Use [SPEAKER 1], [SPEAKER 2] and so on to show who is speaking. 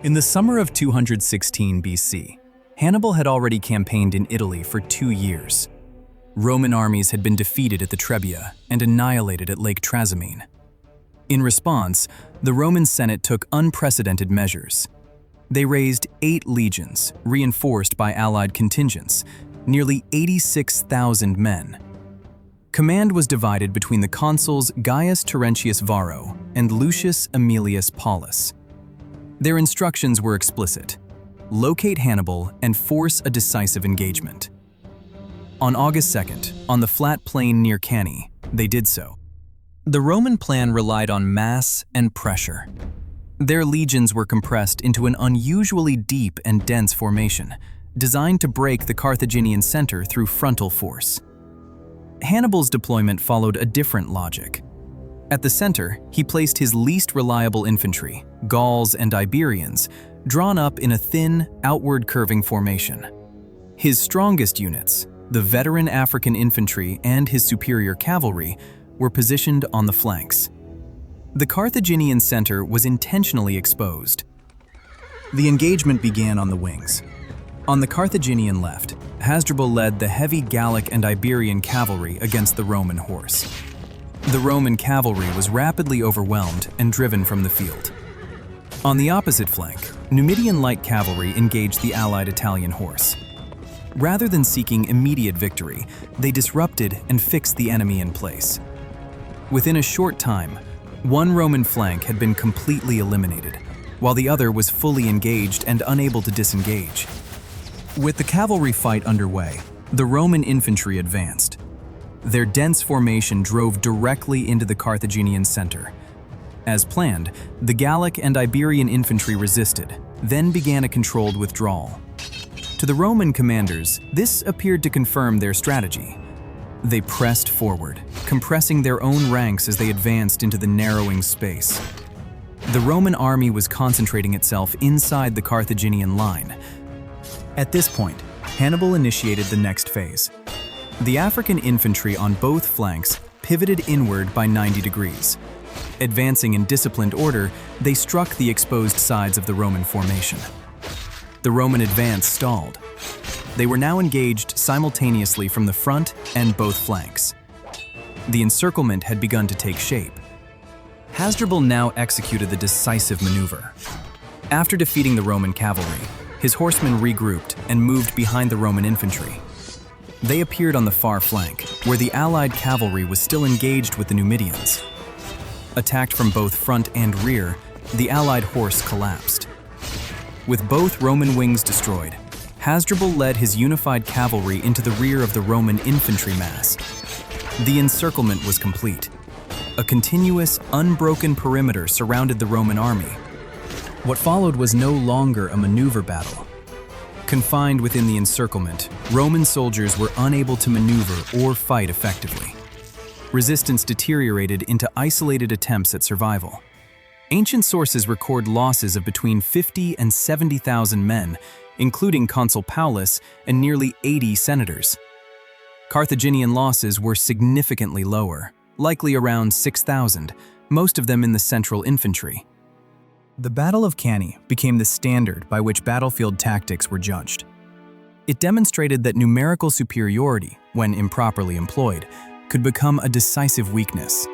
[SPEAKER 1] In the summer of 216 BC, Hannibal had already campaigned in Italy for 2 years. Roman armies had been defeated at the Trebia and annihilated at Lake Trasimene. In response, the Roman Senate took unprecedented measures. They raised 8 legions, reinforced by allied contingents, nearly 86,000 men. Command was divided between the consuls Gaius Terentius Varro and Lucius Aemilius Paulus. Their instructions were explicit: locate Hannibal and force a decisive engagement. On August 2nd, on the flat plain near Cannae, they did so. The Roman plan relied on mass and pressure. Their legions were compressed into an unusually deep and dense formation, designed to break the Carthaginian center through frontal force. Hannibal's deployment followed a different logic. At the center, he placed his least reliable infantry, Gauls and Iberians, drawn up in a thin, outward-curving formation. His strongest units, the veteran African infantry and his superior cavalry, were positioned on the flanks. The Carthaginian center was intentionally exposed. The engagement began on the wings. On the Carthaginian left, Hasdrubal led the heavy Gallic and Iberian cavalry against the Roman horse. The Roman cavalry was rapidly overwhelmed and driven from the field. On the opposite flank, Numidian light cavalry engaged the allied Italian horse. Rather than seeking immediate victory, they disrupted and fixed the enemy in place. Within a short time, one Roman flank had been completely eliminated, while the other was fully engaged and unable to disengage. With the cavalry fight underway, the Roman infantry advanced. Their dense formation drove directly into the Carthaginian center. As planned, the Gallic and Iberian infantry resisted, then began a controlled withdrawal. To the Roman commanders, this appeared to confirm their strategy. They pressed forward, compressing their own ranks as they advanced into the narrowing space. The Roman army was concentrating itself inside the Carthaginian line. At this point, Hannibal initiated the next phase. The African infantry on both flanks pivoted inward by 90 degrees. Advancing in disciplined order, they struck the exposed sides of the Roman formation. The Roman advance stalled. They were now engaged simultaneously from the front and both flanks. The encirclement had begun to take shape. Hasdrubal now executed the decisive maneuver. After defeating the Roman cavalry, his horsemen regrouped and moved behind the Roman infantry. They appeared on the far flank, where the allied cavalry was still engaged with the Numidians. Attacked from both front and rear, the allied horse collapsed. With both Roman wings destroyed, Hasdrubal led his unified cavalry into the rear of the Roman infantry mass. The encirclement was complete. A continuous, unbroken perimeter surrounded the Roman army. What followed was no longer a maneuver battle. Confined within the encirclement, Roman soldiers were unable to maneuver or fight effectively. Resistance deteriorated into isolated attempts at survival. Ancient sources record losses of between 50 and 70,000 men, including Consul Paulus and nearly 80 senators. Carthaginian losses were significantly lower, likely around 6,000, most of them in the central infantry. The Battle of Cannae became the standard by which battlefield tactics were judged. It demonstrated that numerical superiority, when improperly employed, could become a decisive weakness.